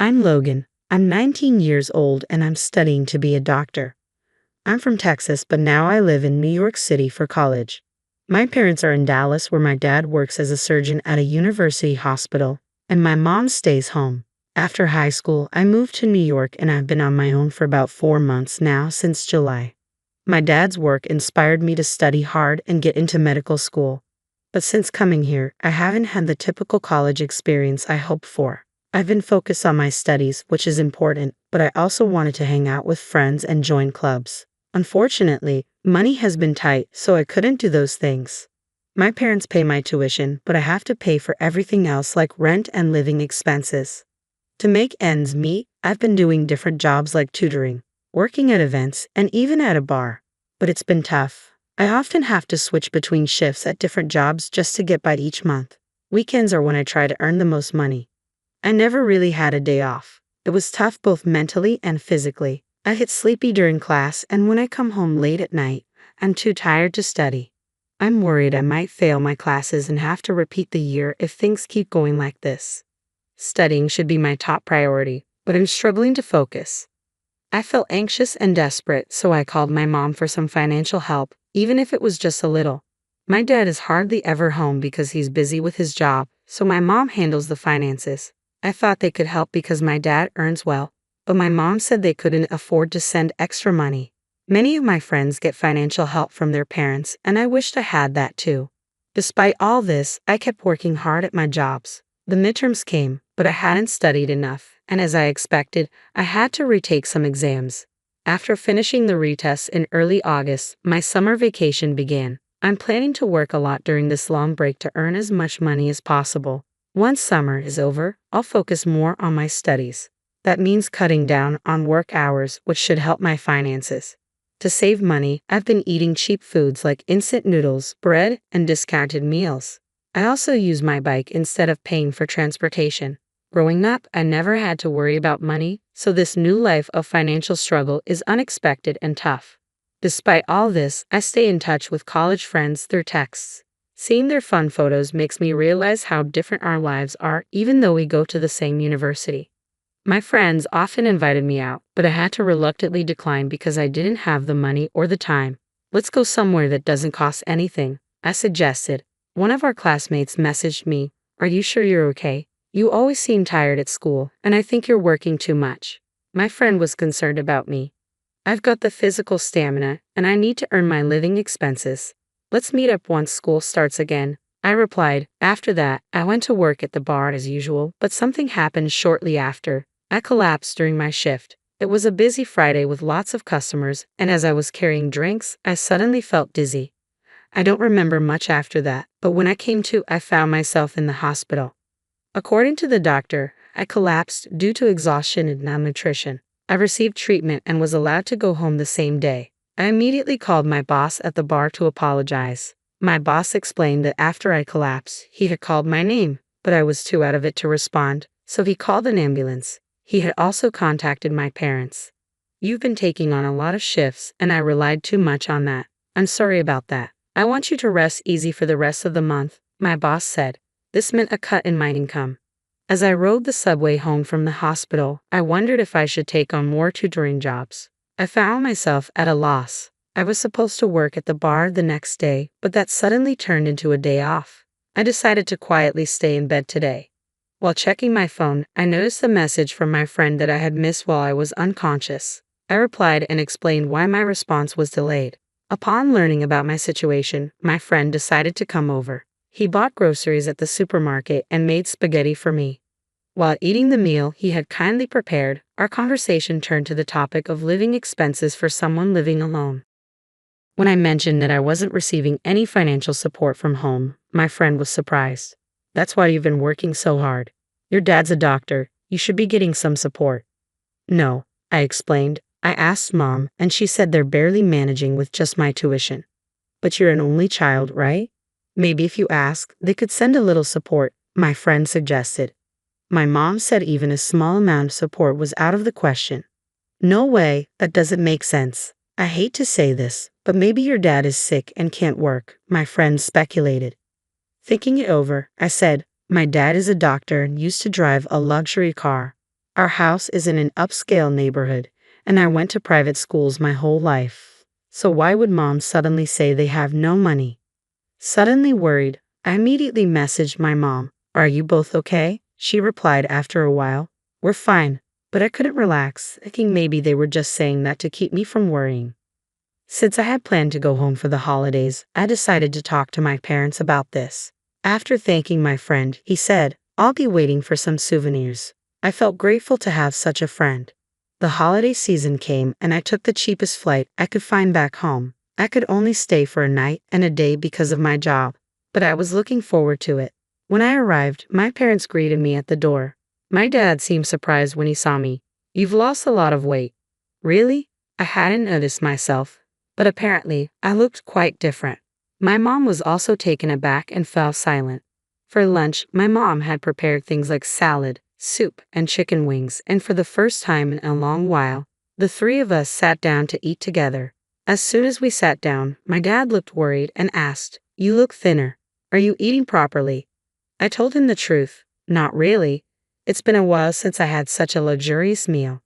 I'm Logan. I'm 19 years old and I'm studying to be a doctor. I'm from Texas, but now I live in New York City for college. My parents are in Dallas, where my dad works as a surgeon at a university hospital, and my mom stays home. After high school, I moved to New York and I've been on my own for about 4 months now, since July. My dad's work inspired me to study hard and get into medical school. But since coming here, I haven't had the typical college experience I hoped for. I've been focused on my studies, which is important, but I also wanted to hang out with friends and join clubs. Unfortunately, money has been tight, so I couldn't do those things. My parents pay my tuition, but I have to pay for everything else like rent and living expenses. To make ends meet, I've been doing different jobs like tutoring, working at events, and even at a bar. But it's been tough. I often have to switch between shifts at different jobs just to get by each month. Weekends are when I try to earn the most money. I never really had a day off. It was tough both mentally and physically. I get sleepy during class, and when I come home late at night, I'm too tired to study. I'm worried I might fail my classes and have to repeat the year if things keep going like this. Studying should be my top priority, but I'm struggling to focus. I felt anxious and desperate, so I called my mom for some financial help, even if it was just a little. My dad is hardly ever home because he's busy with his job, so my mom handles the finances. I thought they could help because my dad earns well, but my mom said they couldn't afford to send extra money. Many of my friends get financial help from their parents, and I wished I had that too. Despite all this, I kept working hard at my jobs. The midterms came, but I hadn't studied enough, and as I expected, I had to retake some exams. After finishing the retests in early August, my summer vacation began. I'm planning to work a lot during this long break to earn as much money as possible. Once summer is over, I'll focus more on my studies. That means cutting down on work hours, which should help my finances. To save money, I've been eating cheap foods like instant noodles, bread, and discounted meals. I also use my bike instead of paying for transportation. Growing up, I never had to worry about money, so this new life of financial struggle is unexpected and tough. Despite all this, I stay in touch with college friends through texts. Seeing their fun photos makes me realize how different our lives are, even though we go to the same university. My friends often invited me out, but I had to reluctantly decline because I didn't have the money or the time. Let's go somewhere that doesn't cost anything, I suggested. One of our classmates messaged me, "Are you sure you're okay? You always seem tired at school, and I think you're working too much." My friend was concerned about me. I've got the physical stamina, and I need to earn my living expenses. Let's meet up once school starts again, I replied. After that, I went to work at the bar as usual, but something happened shortly after. I collapsed during my shift. It was a busy Friday with lots of customers, and as I was carrying drinks, I suddenly felt dizzy. I don't remember much after that, but when I came to, I found myself in the hospital. According to the doctor, I collapsed due to exhaustion and malnutrition. I received treatment and was allowed to go home the same day. I immediately called my boss at the bar to apologize. My boss explained that after I collapsed, he had called my name, but I was too out of it to respond, so he called an ambulance. He had also contacted my parents. "You've been taking on a lot of shifts, and I relied too much on that. I'm sorry about that. I want you to rest easy for the rest of the month," my boss said. This meant a cut in my income. As I rode the subway home from the hospital, I wondered if I should take on more tutoring jobs. I found myself at a loss. I was supposed to work at the bar the next day, but that suddenly turned into a day off. I decided to quietly stay in bed today. While checking my phone, I noticed a message from my friend that I had missed while I was unconscious. I replied and explained why my response was delayed. Upon learning about my situation, my friend decided to come over. He bought groceries at the supermarket and made spaghetti for me. While eating the meal he had kindly prepared, our conversation turned to the topic of living expenses for someone living alone. When I mentioned that I wasn't receiving any financial support from home, my friend was surprised. "That's why you've been working so hard. Your dad's a doctor. You should be getting some support." "No," I explained. "I asked Mom, and she said they're barely managing with just my tuition." "But you're an only child, right? Maybe if you ask, they could send a little support," my friend suggested. My mom said even a small amount of support was out of the question. "No way, that doesn't make sense. I hate to say this, but maybe your dad is sick and can't work," my friend speculated. Thinking it over, I said, "My dad is a doctor and used to drive a luxury car. Our house is in an upscale neighborhood, and I went to private schools my whole life. So why would mom suddenly say they have no money? Suddenly worried, I immediately messaged my mom. Are you both okay? She replied after a while. We're fine, but I couldn't relax, thinking maybe they were just saying that to keep me from worrying. Since I had planned to go home for the holidays, I decided to talk to my parents about this. After thanking my friend, he said, I'll be waiting for some souvenirs. I felt grateful to have such a friend. The holiday season came and I took the cheapest flight I could find back home. I could only stay for a night and a day because of my job, but I was looking forward to it. When I arrived, my parents greeted me at the door. My dad seemed surprised when he saw me. You've lost a lot of weight. Really? I hadn't noticed myself, but apparently I looked quite different. My mom was also taken aback and fell silent. For lunch, my mom had prepared things like salad, soup, and chicken wings, and for the first time in a long while, the three of us sat down to eat together. As soon as we sat down, my dad looked worried and asked, You look thinner. Are you eating properly? I told him the truth. Not really. It's been a while since I had such a luxurious meal.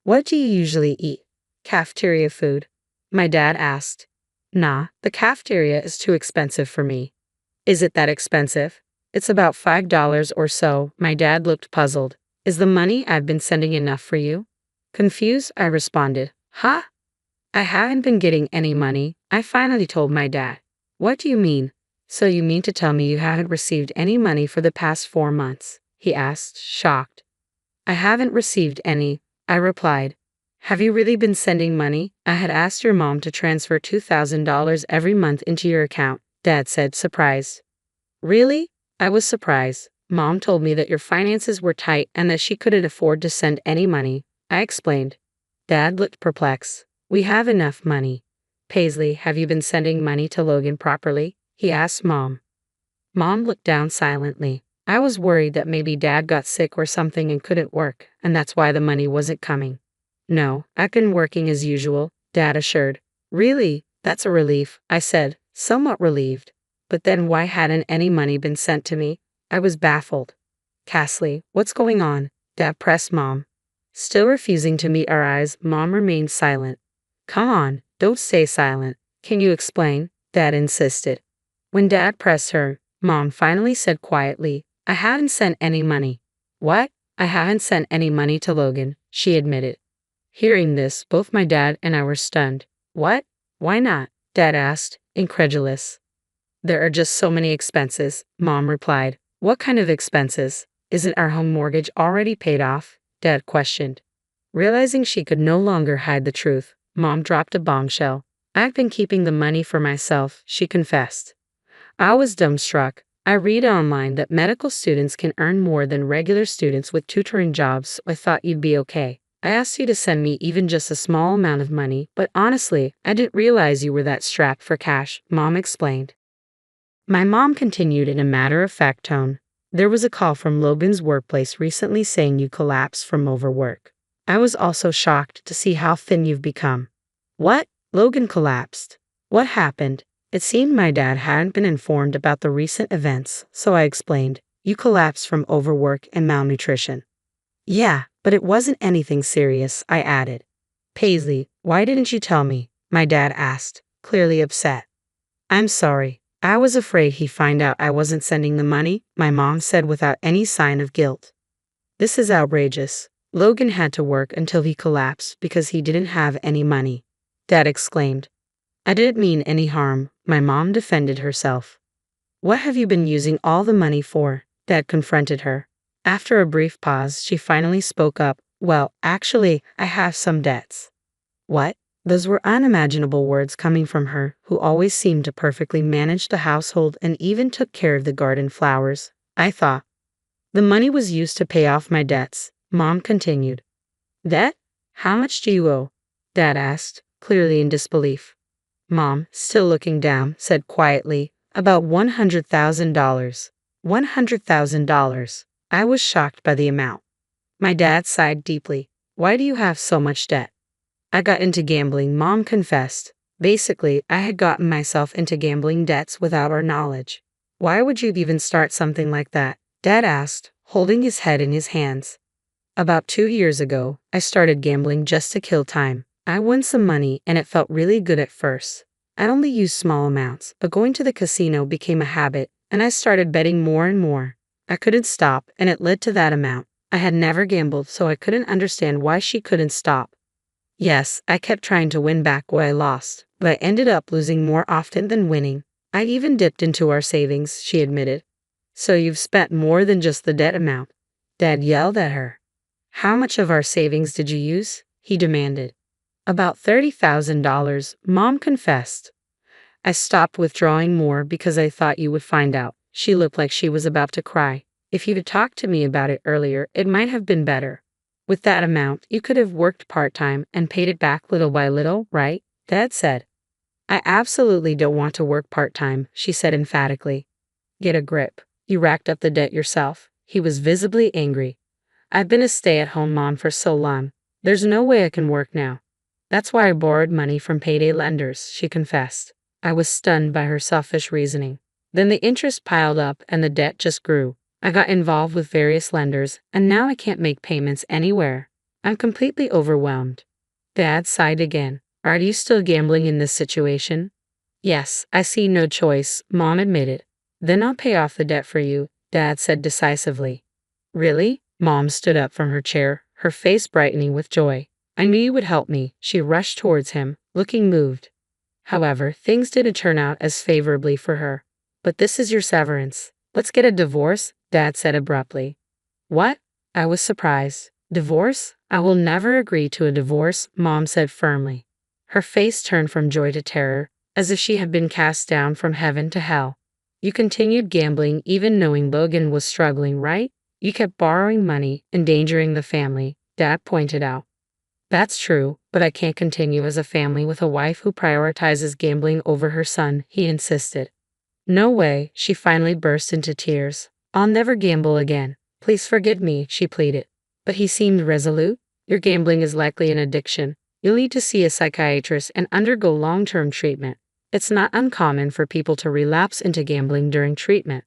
What do you usually eat? Cafeteria food? My dad asked. Nah, the cafeteria is too expensive for me. Is it that expensive? It's about $5 or so. My dad looked puzzled. Is the money I've been sending enough for you? Confused, I responded. Huh? I haven't been getting any money. I finally told my dad. What do you mean? So you mean to tell me you haven't received any money for the past 4 months? He asked, shocked. I haven't received any, I replied. Have you really been sending money? I had asked your mom to transfer $2,000 every month into your account, Dad said, surprised. Really? I was surprised. Mom told me that your finances were tight and that she couldn't afford to send any money. I explained. Dad looked perplexed. We have enough money. Paisley, have you been sending money to Logan properly? He asked Mom. Mom looked down silently. I was worried that maybe Dad got sick or something and couldn't work, and that's why the money wasn't coming. No, I've been working as usual, Dad assured. Really? That's a relief, I said, somewhat relieved. But then why hadn't any money been sent to me? I was baffled. Cassie, what's going on? Dad pressed Mom. Still refusing to meet our eyes, Mom remained silent. Come on, don't stay silent. Can you explain? Dad insisted. When Dad pressed her, Mom finally said quietly, I haven't sent any money. What? I haven't sent any money to Logan, she admitted. Hearing this, both my dad and I were stunned. What? Why not? Dad asked, incredulous. There are just so many expenses, Mom replied. What kind of expenses? Isn't our home mortgage already paid off? Dad questioned. Realizing she could no longer hide the truth, Mom dropped a bombshell. I've been keeping the money for myself, she confessed. I was dumbstruck. I read online that medical students can earn more than regular students with tutoring jobs, so I thought you'd be okay. I asked you to send me even just a small amount of money, but honestly, I didn't realize you were that strapped for cash, Mom explained. My mom continued in a matter-of-fact tone. There was a call from Logan's workplace recently saying you collapsed from overwork. I was also shocked to see how thin you've become. What? Logan collapsed. What happened? It seemed my dad hadn't been informed about the recent events, so I explained. You collapsed from overwork and malnutrition. Yeah, but it wasn't anything serious, I added. Paisley, why didn't you tell me? My dad asked, clearly upset. I'm sorry. I was afraid he'd find out I wasn't sending the money, my mom said without any sign of guilt. This is outrageous. Logan had to work until he collapsed because he didn't have any money, Dad exclaimed. I didn't mean any harm, my mom defended herself. What have you been using all the money for? Dad confronted her. After a brief pause, she finally spoke up. Well, actually, I have some debts. What? Those were unimaginable words coming from her, who always seemed to perfectly manage the household and even took care of the garden flowers, I thought. The money was used to pay off my debts, Mom continued. Debt? How much do you owe? Dad asked, clearly in disbelief. Mom, still looking down, said quietly, about $100,000. $100,000. I was shocked by the amount. My dad sighed deeply. Why do you have so much debt? I got into gambling, Mom confessed. Basically, I had gotten myself into gambling debts without our knowledge. Why would you even start something like that? Dad asked, holding his head in his hands. About 2 years ago, I started gambling just to kill time. I won some money and it felt really good at first. I only used small amounts, but going to the casino became a habit, and I started betting more and more. I couldn't stop, and it led to that amount. I had never gambled, so I couldn't understand why she couldn't stop. Yes, I kept trying to win back what I lost, but I ended up losing more often than winning. I even dipped into our savings, she admitted. So you've spent more than just the debt amount? Dad yelled at her. How much of our savings did you use? He demanded. About $30,000, Mom confessed. I stopped withdrawing more because I thought you would find out. She looked like she was about to cry. If you'd talked to me about it earlier, it might have been better. With that amount, you could have worked part-time and paid it back little by little, right? Dad said. I absolutely don't want to work part-time, she said emphatically. Get a grip. You racked up the debt yourself. He was visibly angry. I've been a stay-at-home mom for so long. There's no way I can work now. That's why I borrowed money from payday lenders, she confessed. I was stunned by her selfish reasoning. Then the interest piled up and the debt just grew. I got involved with various lenders, and now I can't make payments anywhere. I'm completely overwhelmed. Dad sighed again. Are you still gambling in this situation? Yes, I see no choice, Mom admitted. Then I'll pay off the debt for you, Dad said decisively. Really? Mom stood up from her chair, her face brightening with joy. I knew you would help me. She rushed towards him, looking moved. However, things didn't turn out as favorably for her. But this is your severance. Let's get a divorce, Dad said abruptly. What? I was surprised. Divorce? I will never agree to a divorce, Mom said firmly. Her face turned from joy to terror, as if she had been cast down from heaven to hell. You continued gambling even knowing Logan was struggling, right? You kept borrowing money, endangering the family, Dad pointed out. That's true, but I can't continue as a family with a wife who prioritizes gambling over her son, he insisted. No way, she finally burst into tears. I'll never gamble again. Please forgive me, she pleaded. But he seemed resolute. Your gambling is likely an addiction. You'll need to see a psychiatrist and undergo long-term treatment. It's not uncommon for people to relapse into gambling during treatment.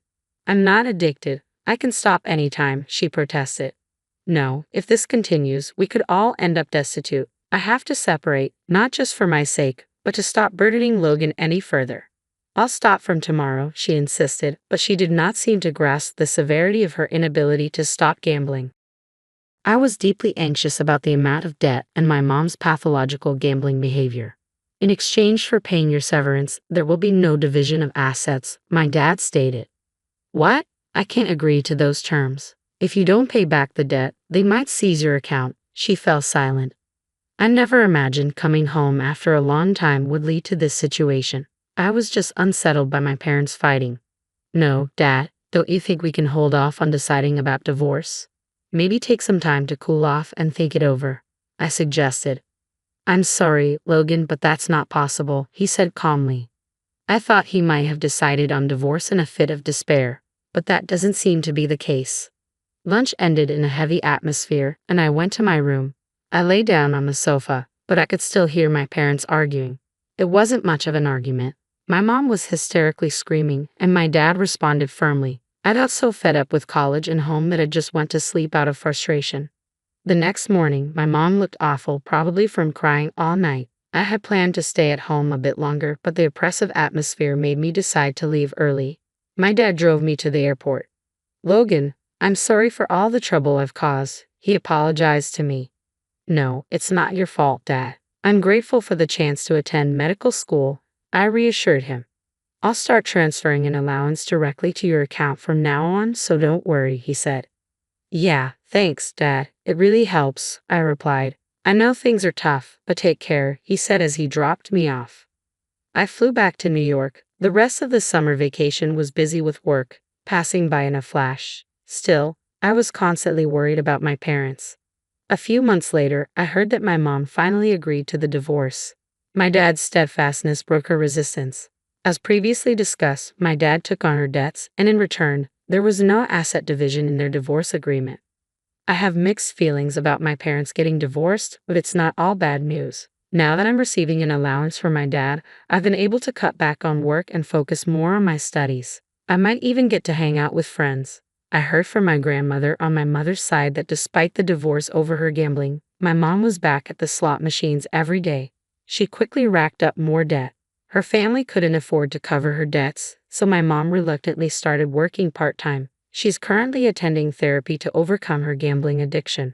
I'm not addicted. I can stop anytime, she protested. No, if this continues, we could all end up destitute. I have to separate, not just for my sake, but to stop burdening Logan any further. I'll stop from tomorrow, she insisted, but she did not seem to grasp the severity of her inability to stop gambling. I was deeply anxious about the amount of debt and my mom's pathological gambling behavior. In exchange for paying your severance, there will be no division of assets, my dad stated. What? I can't agree to those terms. If you don't pay back the debt, they might seize your account. She fell silent. I never imagined coming home after a long time would lead to this situation. I was just unsettled by my parents fighting. No, Dad, don't you think we can hold off on deciding about divorce? Maybe take some time to cool off and think it over, I suggested. I'm sorry, Logan, but that's not possible, he said calmly. I thought he might have decided on divorce in a fit of despair, but that doesn't seem to be the case. Lunch ended in a heavy atmosphere, and I went to my room. I lay down on the sofa, but I could still hear my parents arguing. It wasn't much of an argument. My mom was hysterically screaming, and my dad responded firmly. I got so fed up with college and home that I just went to sleep out of frustration. The next morning, my mom looked awful, probably from crying all night. I had planned to stay at home a bit longer, but the oppressive atmosphere made me decide to leave early. My dad drove me to the airport. Logan, I'm sorry for all the trouble I've caused, he apologized to me. No, it's not your fault, Dad. I'm grateful for the chance to attend medical school, I reassured him. I'll start transferring an allowance directly to your account from now on, so don't worry, he said. Yeah, thanks, Dad. It really helps, I replied. I know things are tough, but take care, he said as he dropped me off. I flew back to New York. The rest of the summer vacation was busy with work, passing by in a flash. Still, I was constantly worried about my parents. A few months later, I heard that my mom finally agreed to the divorce. My dad's steadfastness broke her resistance. As previously discussed, my dad took on her debts, and in return, there was no asset division in their divorce agreement. I have mixed feelings about my parents getting divorced, but it's not all bad news. Now that I'm receiving an allowance from my dad, I've been able to cut back on work and focus more on my studies. I might even get to hang out with friends. I heard from my grandmother on my mother's side that despite the divorce over her gambling, my mom was back at the slot machines every day. She quickly racked up more debt. Her family couldn't afford to cover her debts, so my mom reluctantly started working part-time. She's currently attending therapy to overcome her gambling addiction.